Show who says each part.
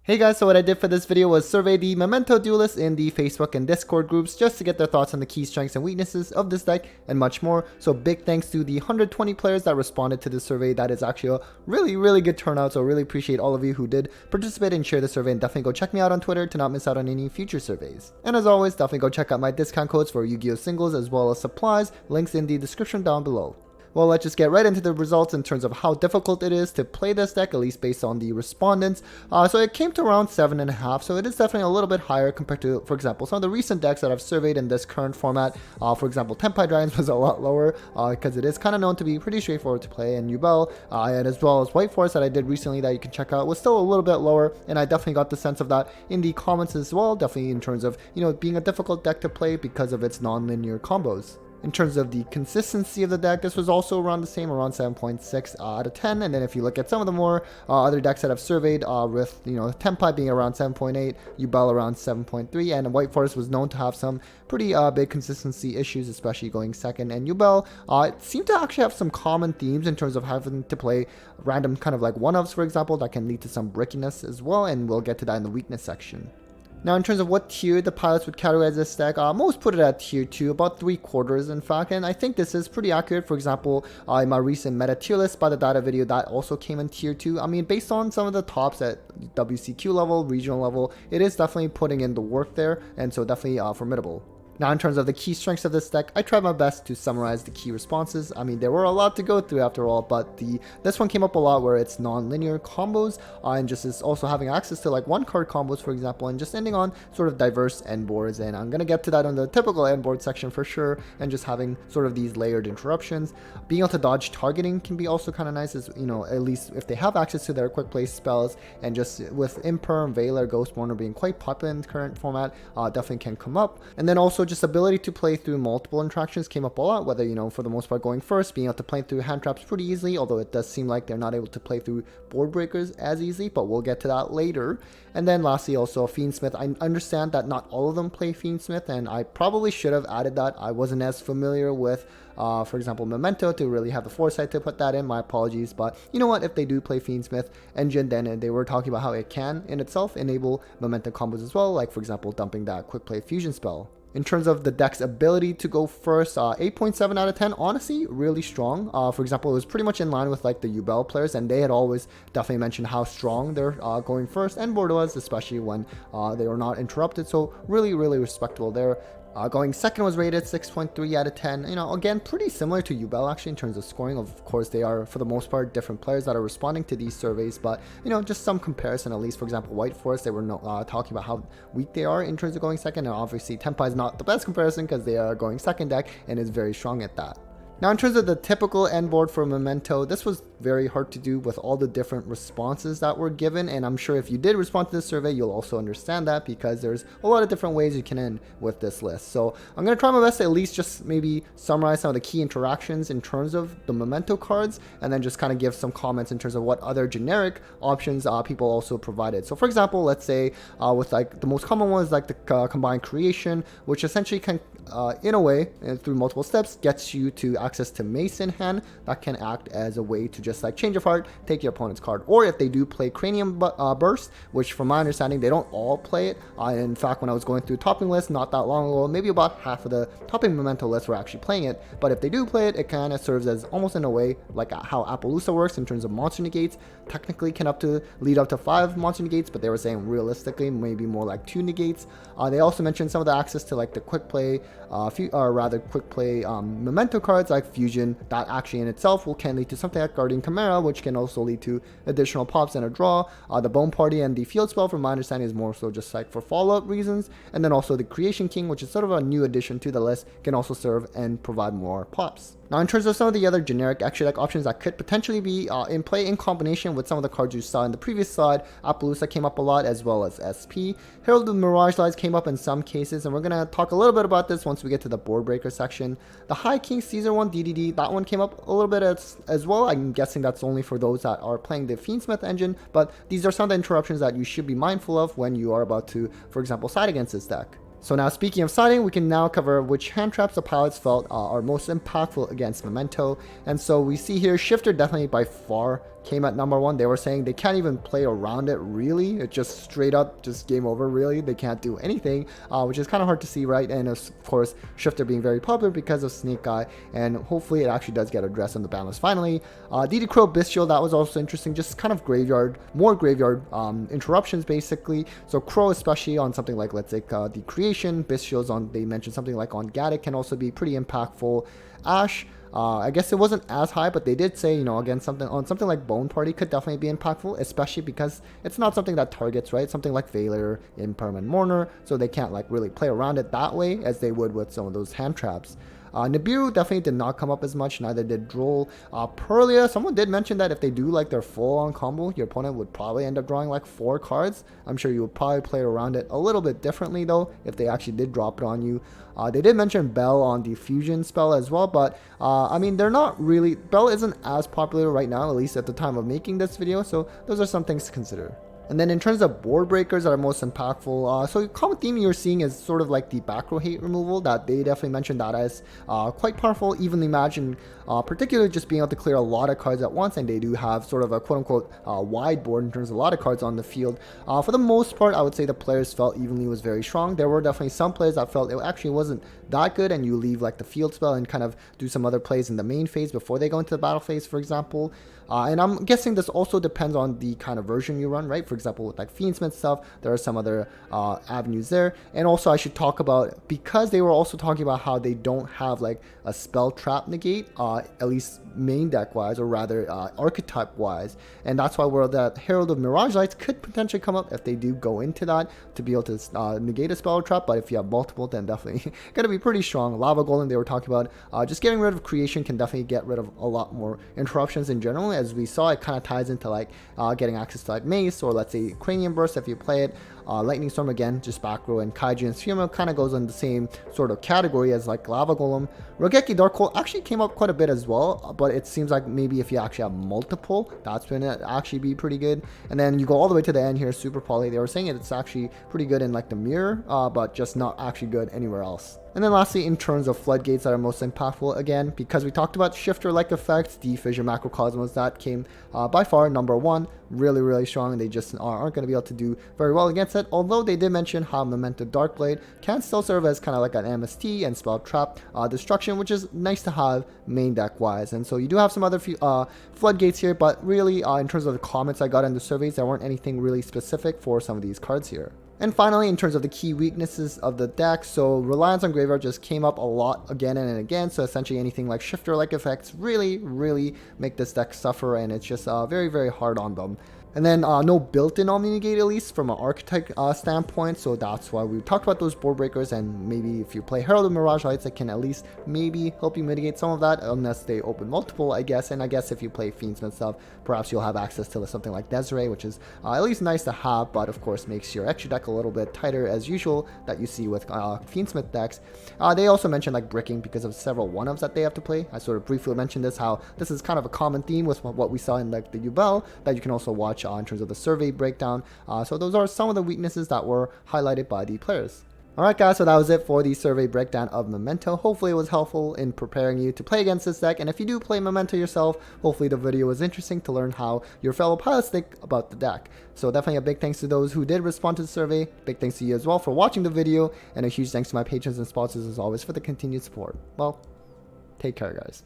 Speaker 1: Hey guys, so what I did for this video was survey the Memento duelists in the Facebook and Discord groups just to get their thoughts on the key strengths and weaknesses of this deck and much more. So big thanks to the 120 players that responded to this survey. That is actually a really good turnout, so really appreciate all of you who did participate and share the survey, and definitely go check me out on Twitter to not miss out on any future surveys. And as always, definitely go check out my discount codes for Yu-Gi-Oh! Singles as well as supplies, links in the description down below. Well, let's just get right into the results in terms of how difficult it is to play this deck, at least based on the respondents. So it came to around 7.5, so it is definitely a little bit higher compared to, for example, some of the recent decks that I've surveyed in this current format. For example, Tenpai Dragons was a lot lower because it is kind of known to be pretty straightforward to play, and Yubel, and as well as White Forest that I did recently that you can check out was still a little bit lower, and I definitely got the sense of that in the comments as well, definitely in terms of, being a difficult deck to play because of its non-linear combos. In terms of the consistency of the deck, this was also around the same, around 7.6 out of 10. And then if you look at some of the more other decks that I've surveyed, with Tenpai being around 7.8, Yubel around 7.3, and White Forest was known to have some pretty big consistency issues, especially going second. And Yubel seemed to actually have some common themes in terms of having to play random kind of like one-ups, for example, that can lead to some brickiness as well, and we'll get to that in the weakness section. Now, in terms of what tier the pilots would categorize this deck, most put it at tier 2, about 3/4 in fact, and I think this is pretty accurate. For example, in my recent meta tier list by the data video, that also came in tier 2. I mean, based on some of the tops at WCQ level, regional level, it is definitely putting in the work there, and so definitely formidable. Now, in terms of the key strengths of this deck, I tried my best to summarize the key responses. I mean, there were a lot to go through after all, but this one came up a lot where it's non-linear combos, and just is also having access to like one-card combos, for example, and just ending on sort of diverse end boards. And I'm gonna get to that on the typical end board section for sure, and just having sort of these layered interruptions. Being able to dodge targeting can be also kind of nice, as at least if they have access to their quick play spells, and just with Imperm, Veiler, Ghostmourner being quite popular in the current format, definitely can come up. And then also just ability to play through multiple interactions came up a lot, whether for the most part going first, being able to play through hand traps pretty easily, although it does seem like they're not able to play through board breakers as easily, but we'll get to that later. And then lastly, also Fiendsmith. I understand that not all of them play Fiendsmith, and I probably should have added that. I wasn't as familiar with for example, Memento to really have the foresight to put that in. My apologies, but you know what, if they do play Fiendsmith engine, then they were talking about how it can in itself enable Memento combos as well, like for example dumping that quick play fusion spell. In terms of the deck's ability to go first, 8.7 out of 10, honestly, really strong. For example, it was pretty much in line with like the Yubel players, and they had always definitely mentioned how strong their going first end board was, especially when they were not interrupted. So really respectable there. Going second was rated 6.3 out of 10. Again, pretty similar to Yubel actually in terms of scoring. Of course, they are for the most part different players that are responding to these surveys, but just some comparison at least. For example, White Forest, they were talking about how weak they are in terms of going second, and obviously Tenpai is not the best comparison because they are going second deck and is very strong at that. Now, in terms of the typical end board for Memento, this was very hard to do with all the different responses that were given, and I'm sure if you did respond to this survey, you'll also understand that because there's a lot of different ways you can end with this list. So I'm going to try my best to at least just maybe summarize some of the key interactions in terms of the Memento cards, and then just kind of give some comments in terms of what other generic options people also provided. So for example, let's say with like the most common one is like the combined creation, which essentially can in a way, through multiple steps, gets you to access to Mace in hand. That can act as a way to just like change of heart, take your opponent's card. Or if they do play Cranium Burst, which from my understanding they don't all play it. In fact, when I was going through topping lists not that long ago, maybe about half of the topping Memento lists were actually playing it. But if they do play it, it kind of serves as almost in a way like how Appaloosa works in terms of monster negates. Technically can lead up to 5 monster negates, but they were saying realistically maybe more like 2 negates. They also mentioned some of the access to like the quick play Memento cards like Fusion, that actually in itself can lead to something like Guardian Chimera, which can also lead to additional pops and a draw. The Bone Party and the Field Spell, from my understanding, is more so just like for follow-up reasons. And then also the Creation King, which is sort of a new addition to the list, can also serve and provide more pops. Now, in terms of some of the other generic extra deck options that could potentially be in play in combination with some of the cards you saw in the previous slide, Appaloosa came up a lot, as well as SP. Herald of the Mirage Lights came up in some cases, and we're going to talk a little bit about this once we get to the board breaker section. The High King Caesar one, DDD, that one came up a little bit as well. I'm guessing that's only for those that are playing the Fiendsmith engine, but these are some of the interruptions that you should be mindful of when you are about to, for example, side against this deck. So now, speaking of siding, we can now cover which hand traps the pilots felt are most impactful against Memento. And so we see here Shifter definitely by far came at number 1. They were saying they can't even play around it really. It's just straight up just game over really. They can't do anything, which is kind of hard to see, right? And of course, Shifter being very popular because of Snake Eye, and hopefully it actually does get addressed on the ban list finally. DD Crow Bestial, that was also interesting, just kind of graveyard, more graveyard interruptions basically. So Crow, especially on something like, let's say, the Creation, Bestials on, they mentioned something like on Gadget can also be pretty impactful. Ash, I guess it wasn't as high, but they did say, you know, again, something like Bone Party could definitely be impactful, especially because it's not something that targets, right? Something like Veiler, Impermanent Mourner, so they can't like really play around it that way as they would with some of those hand traps. Nibiru definitely did not come up as much, neither did Droll. Purlia, someone did mention that if they do like their full-on combo, your opponent would probably end up drawing like 4 cards. I'm sure you would probably play around it a little bit differently though, if they actually did drop it on you. They did mention Bell on the Fusion spell as well, but I mean, they're not really, Bell isn't as popular right now, at least at the time of making this video, so those are some things to consider. And then in terms of board breakers that are most impactful, so common theme you're seeing is sort of like the back row hate removal, that they definitely mentioned that as quite powerful. Evenly Imagine, particularly just being able to clear a lot of cards at once, and they do have sort of a quote-unquote wide board in terms of a lot of cards on the field. For the most part, I would say the players felt Evenly was very strong. There were definitely some players that felt it actually wasn't that good, and you leave like the field spell and kind of do some other plays in the main phase before they go into the battle phase, for example. And I'm guessing this also depends on the kind of version you run, right? For example, with like Fiendsmith stuff, there are some other avenues there. And also I should talk about, because they were also talking about how they don't have like a spell trap negate, at least main deck wise, or rather archetype wise. And that's why where that Herald of Mirage Lights could potentially come up if they do go into that to be able to negate a spell trap. But if you have multiple, then definitely going to be pretty strong. Lava Golem, they were talking about just getting rid of Creation can definitely get rid of a lot more interruptions in general. As we saw, it kind of ties into like getting access to like Mace, or let's say Cranium Burst if you play it. Lightning Storm again, just back row, and Kaiju and Sphere kind of goes on the same sort of category as like Lava Golem. Rogeki Dark Hole actually came up quite a bit as well, but it seems like maybe if you actually have multiple, that's going to actually be pretty good. And then you go all the way to the end here, Super Poly. They were saying it's actually pretty good in like the mirror, but just not actually good anywhere else. And then lastly, in terms of Floodgates that are most impactful, again, because we talked about Shifter-like effects, the Fissure Macrocosmos, that came by far number 1, really strong, and they just aren't going to be able to do very well against it, although they did mention how Memento Darkblade can still serve as kind of like an MST and spell trap destruction, which is nice to have main deck wise. And so you do have some other few Floodgates here, but really in terms of the comments I got in the surveys, there weren't anything really specific for some of these cards here. And finally, in terms of the key weaknesses of the deck, so reliance on graveyard just came up a lot again and again. So essentially anything like Shifter-like effects really make this deck suffer, and it's just very hard on them. And then no built-in Omni Negate, at least from an archetype standpoint, so that's why we talked about those board breakers, and maybe if you play Herald of Mirage Lights, it can at least maybe help you mitigate some of that, unless they open multiple, I guess. And I guess if you play Fiendsmith stuff, perhaps you'll have access to something like Desiree, which is at least nice to have, but of course makes your extra deck a little bit tighter as usual that you see with Fiendsmith decks. They also mentioned like bricking because of several one-ups that they have to play. I sort of briefly mentioned this, how this is kind of a common theme with what we saw in like the Yubel that you can also watch in terms of the survey breakdown. So those are some of the weaknesses that were highlighted by the players. Alright guys, so that was it for the survey breakdown of Memento. Hopefully it was helpful in preparing you to play against this deck, and if you do play Memento yourself, hopefully the video was interesting to learn how your fellow pilots think about the deck. So definitely a big thanks to those who did respond to the survey, big thanks to you as well for watching the video, and a huge thanks to my patrons and sponsors as always for the continued support. Well, take care guys.